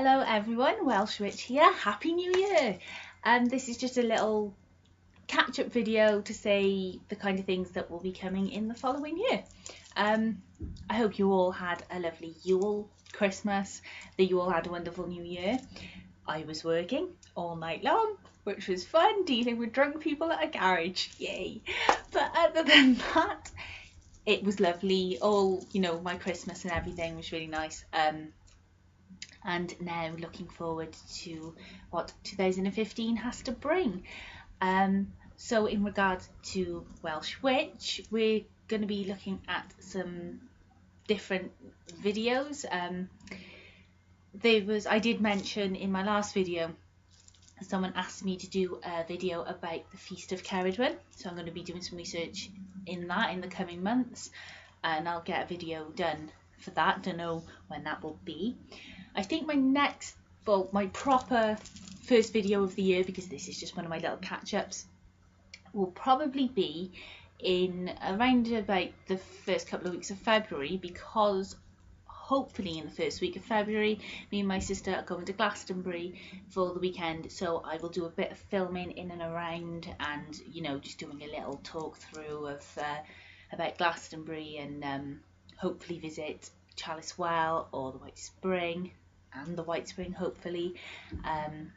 Hello everyone, Welsh Witch here. Happy New Year! This is just a little catch-up video to say the kind of things that will be coming in the following year. I hope you all had a lovely Yule, Christmas, that you all had a wonderful New Year. I was working all night long, which was fun, dealing with drunk people at a garage, yay! But other than that, it was lovely. All, my Christmas and everything was really nice. And now looking forward to what 2015 has to bring. So in regards to Welsh Witch, we're going to be looking at some different videos. I did mention in my last video, someone asked me to do a video about the Feast of Cerridwen, so I'm going to be doing some research in that in the coming months, and I'll get a video done for that. Don't know when that will be. I think my proper first video of the year, because this is just one of my little catch-ups, will probably be in around about the first couple of weeks of February, because hopefully in the first week of February me and my sister are going to Glastonbury for the weekend, so I will do a bit of filming in and around, and just doing a little talk through of about Glastonbury, and hopefully visit Chalice Well or the White Spring, and the White Spring hopefully, and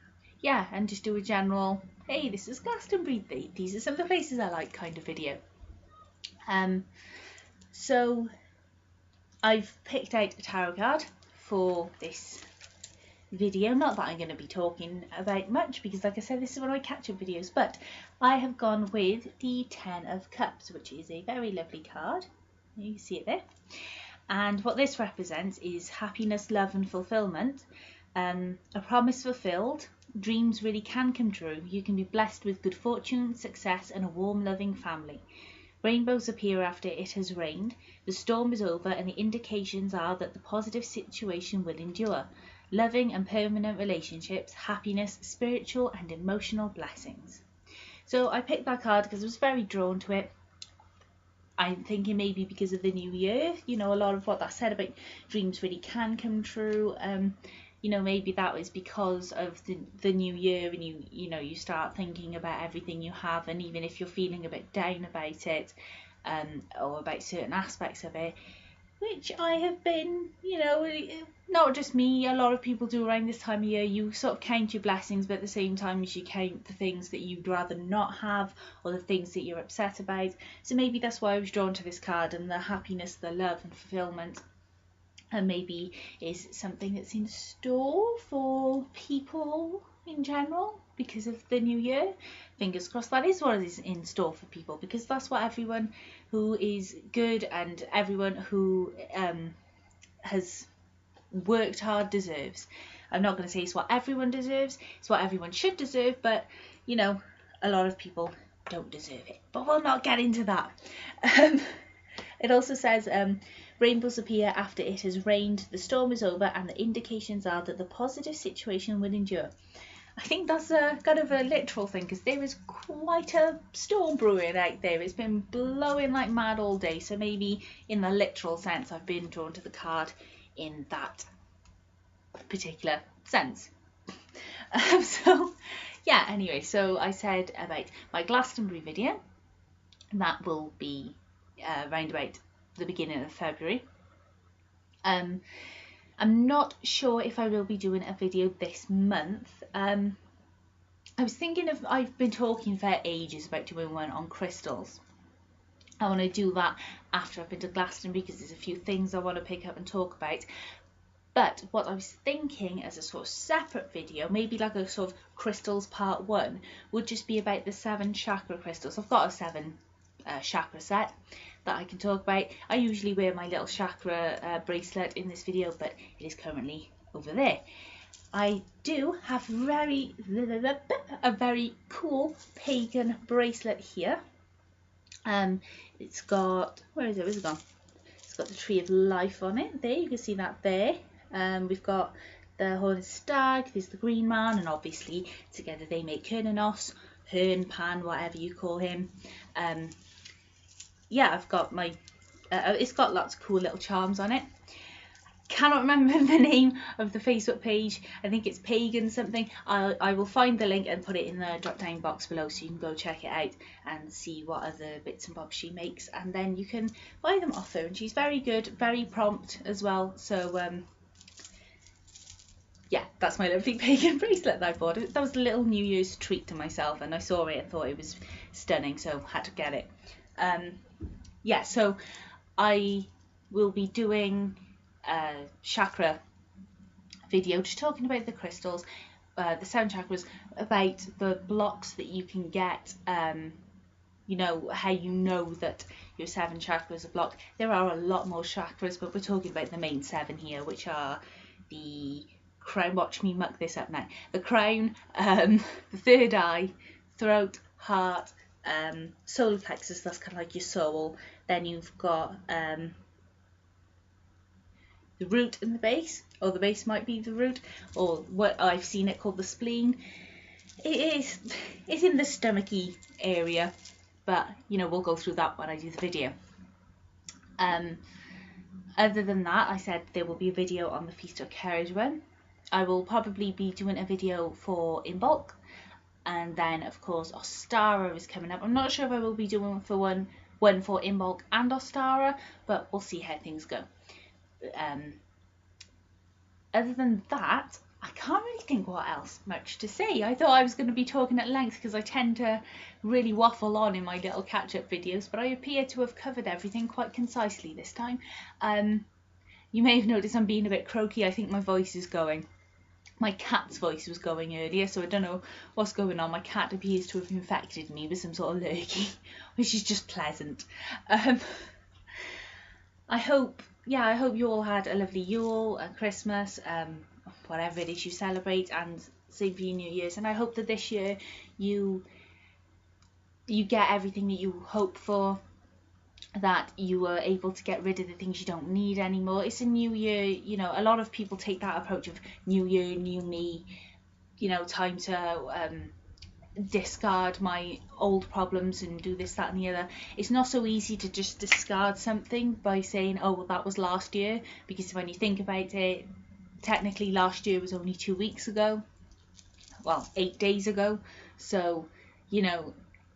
just do a general, hey, this is Glastonbury, these are some of the places I like kind of video. So I've picked out a tarot card for this video, not that I'm going to be talking about much, because like I said, this is one of my catch-up videos, but I have gone with the 10 of Cups, which is a very lovely card. You can see it there. And what this represents is happiness, love and fulfillment, a promise fulfilled, dreams really can come true, you can be blessed with good fortune, success and a warm loving family. Rainbows appear after it has rained, the storm is over and the indications are that the positive situation will endure. Loving and permanent relationships, happiness, spiritual and emotional blessings. So I picked that card because I was very drawn to it. I'm thinking maybe because of the new year, a lot of what that said about dreams really can come true. Maybe that was because of the new year, and you start thinking about everything you have, and even if you're feeling a bit down about it, or about certain aspects of it, which I have been, not just me, a lot of people do around this time of year. You sort of count your blessings, but at the same time as you count the things that you'd rather not have, or the things that you're upset about. So maybe that's why I was drawn to this card, and the happiness, the love and fulfillment, and maybe is something that's in store for people in general because of the new year. Fingers crossed that is what is in store for people, because that's what everyone who is good and everyone who has worked hard deserves. I'm not going to say it's what everyone deserves, it's what everyone should deserve, but a lot of people don't deserve it, but we'll not get into that. It also says rainbows appear after it has rained, the storm is over and the indications are that the positive situation will endure. I think that's a kind of a literal thing, because there is quite a storm brewing out there. It's been blowing like mad all day, so maybe in the literal sense I've been drawn to the card in that particular sense. Anyway, so I said about my Glastonbury video, that will be around about the beginning of February. I'm not sure if I will be doing a video this month. I was thinking I've been talking for ages about doing one on crystals. I want to do that after I've been to Glastonbury, because there's a few things I want to pick up and talk about. But what I was thinking as a sort of separate video, maybe like a sort of crystals part 1, would just be about the 7 chakra crystals. I've got a 7 chakra set that I can talk about. I usually wear my little chakra bracelet in this video, but it is currently over there. I do have a very cool pagan bracelet here. It's got, where's it gone? It's got the tree of life on it. There, you can see that there. We've got the horned stag, there's the green man, and obviously together they make Cernunnos, Hern, Pan, whatever you call him. I've got my, it's got lots of cool little charms on it. cannot remember the name of the Facebook page. I think it's Pagan something. I will find the link and put it in the drop down box below, so you can go check it out and see what other bits and bobs she makes, and then you can buy them off her. And she's very good, very prompt as well. So yeah, that's my lovely pagan bracelet that I bought. That was a little New Year's treat to myself, and I saw it and thought it was stunning, so had to get it. Yeah, so I will be doing a chakra video, just talking about the crystals, the 7 chakras, about the blocks that you can get, you know, how you know that your 7 chakras are blocked. There are a lot more chakras, but we're talking about the main 7 here, which are the crown, watch me muck this up now, the crown, the third eye, throat, heart, solar plexus, that's kind of like your soul. Then you've got the root and the base, or the base might be the root, or what I've seen it called the spleen. It's in the stomachy area, but you know, we'll go through that when I do the video. Other than that, I said there will be a video on the Feast of Caridwen. I will probably be doing a video for In Bulk, and then of course Ostara is coming up. I'm not sure if I will be doing for one for In Bulk and Ostara, but we'll see how things go. Other than that, I can't really think what else much to say. I thought I was going to be talking at length because I tend to really waffle on in my little catch-up videos, but I appear to have covered everything quite concisely this time. You may have noticed I'm being a bit croaky. I think my voice is going. My cat's voice was going earlier, so I don't know what's going on. My cat appears to have infected me with some sort of lurgy, which is just pleasant. I hope you all had a lovely Yule and Christmas, whatever it is you celebrate, and same for you New Year's. And I hope that this year you get everything that you hope for, that you are able to get rid of the things you don't need anymore. It's a new year, you know, a lot of people take that approach of new year, new me, you know, time to discard my old problems and do this, that and the other. It's not so easy to just discard something by saying, oh well, that was last year, because when you think about it, technically last year was only 2 weeks ago, well 8 days ago, so you know,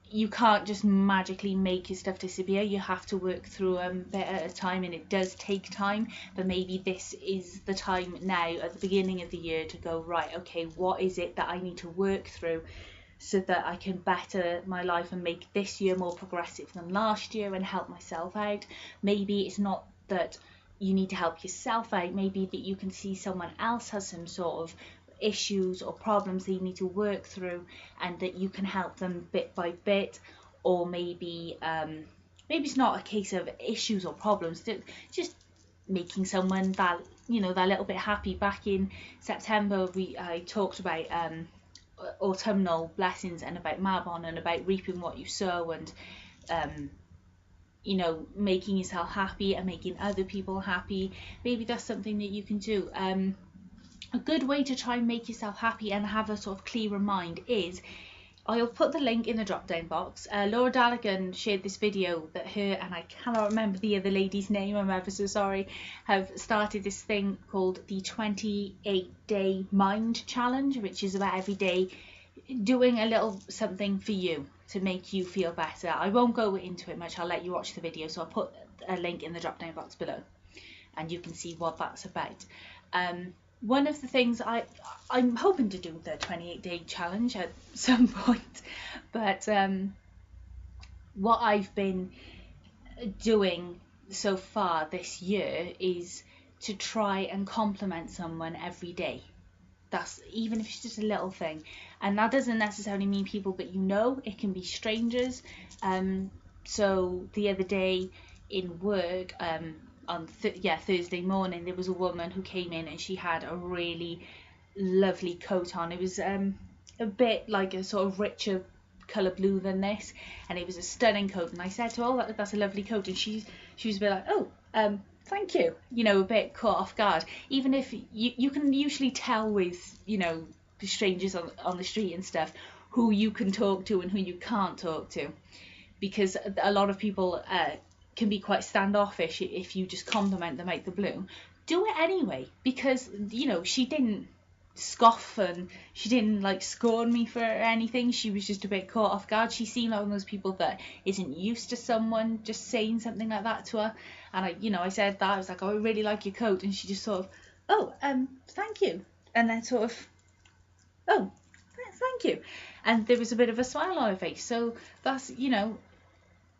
you can't just magically make your stuff disappear. You have to work through them bit at a time, and it does take time, but maybe this is the time now at the beginning of the year to go, right, okay, what is it that I need to work through so that I can better my life and make this year more progressive than last year and help myself out. Maybe it's not that you need to help yourself out, maybe that you can see someone else has some sort of issues or problems that you need to work through, and that you can help them bit by bit. Or maybe it's not a case of issues or problems, just making someone that, you know, that little bit happy. Back in September I talked about autumnal blessings and about Mabon and about reaping what you sow, and you know, making yourself happy and making other people happy. Maybe that's something that you can do. A good way to try and make yourself happy and have a sort of clearer mind is, I'll put the link in the drop down box. Laura Daligan shared this video that her, and I cannot remember the other lady's name, I'm ever so sorry, have started this thing called the 28-day mind challenge, which is about every day doing a little something for you to make you feel better. I won't go into it much, I'll let you watch the video, so I'll put a link in the drop down box below and you can see what that's about. One of the things I'm hoping to do the 28-day challenge at some point, but what I've been doing so far this year is to try and compliment someone every day. That's, even if it's just a little thing, and that doesn't necessarily mean people that you know, it can be strangers. So the other day in work, on Thursday morning, there was a woman who came in and she had a really lovely coat on. It was a bit like a sort of richer colour blue than this, and it was a stunning coat, and I said to her, oh, that's a lovely coat, and she was a bit like, oh, thank you, you know, a bit caught off guard. Even if you can usually tell with, you know, the strangers on the street and stuff, who you can talk to and who you can't talk to, because a lot of people can be quite standoffish if you just compliment them out the blue. do it anyway, because, you know, she didn't scoff and she didn't like scorn me for anything. She was just a bit caught off guard. She seemed like one of those people that isn't used to someone just saying something like that to her. And I said that. I was like, oh, I really like your coat. And she just sort of, oh, thank you. And then sort of, oh, thank you. And there was a bit of a smile on her face. So that's,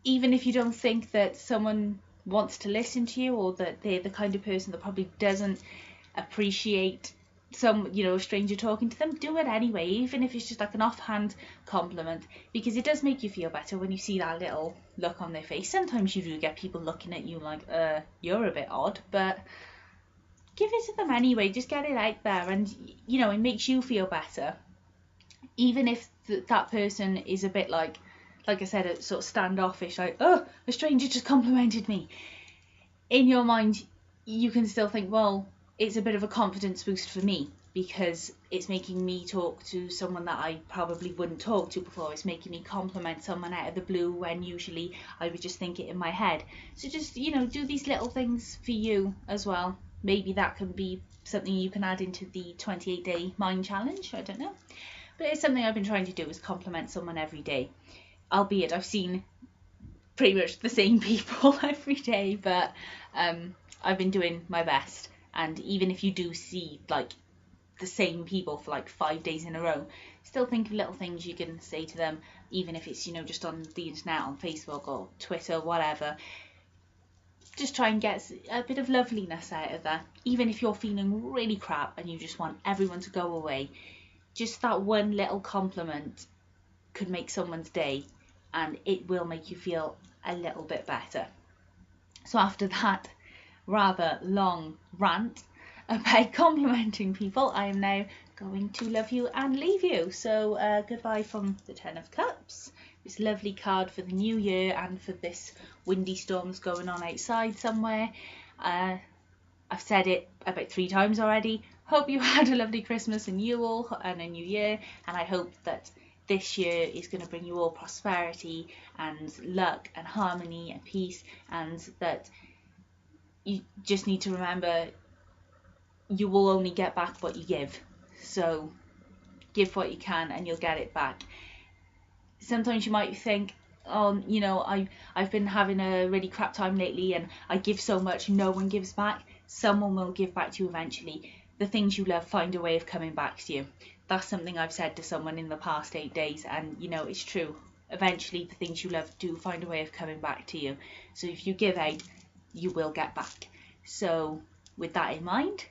even if you don't think that someone wants to listen to you, or that they're the kind of person that probably doesn't appreciate a stranger talking to them, do it anyway, even if it's just like an offhand compliment, because it does make you feel better when you see that little look on their face. Sometimes you do get people looking at you like, you're a bit odd, but give it to them anyway. Just get it out there, and it makes you feel better, even if that person is a bit like I said, sort of standoffish, like, oh, a stranger just complimented me. In your mind, you can still think, well, it's a bit of a confidence boost for me, because it's making me talk to someone that I probably wouldn't talk to before. It's making me compliment someone out of the blue when usually I would just think it in my head. So just, do these little things for you as well. Maybe that can be something you can add into the 28-day mind challenge. I don't know. But it's something I've been trying to do, is compliment someone every day. Albeit I've seen pretty much the same people every day, but I've been doing my best. And even if you do see like the same people for like 5 days in a row, still think of little things you can say to them, even if it's just on the internet, on Facebook or Twitter, whatever. Just try and get a bit of loveliness out of there. Even if you're feeling really crap and you just want everyone to go away, just that one little compliment could make someone's day, and it will make you feel a little bit better. So after that rather long rant about complimenting people, I am now going to love you and leave you. So goodbye from the Ten of Cups. This lovely card for the new year and for this windy storms going on outside somewhere. I've said it about 3 times already. Hope you had a lovely Christmas and Yule and a new year, and I hope that this year is going to bring you all prosperity and luck and harmony and peace, and that you just need to remember you will only get back what you give. So give what you can and you'll get it back. Sometimes you might think, oh, I've been having a really crap time lately and I give so much, no one gives back. Someone will give back to you eventually. The things you love find a way of coming back to you. That's something I've said to someone in the past 8 days, and it's true. Eventually the things you love do find a way of coming back to you. So if you give out, you will get back. So with that in mind,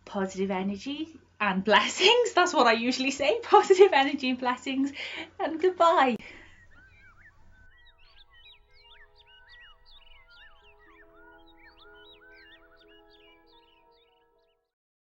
positive energy and blessings. That's what I usually say. Positive energy and blessings, and goodbye.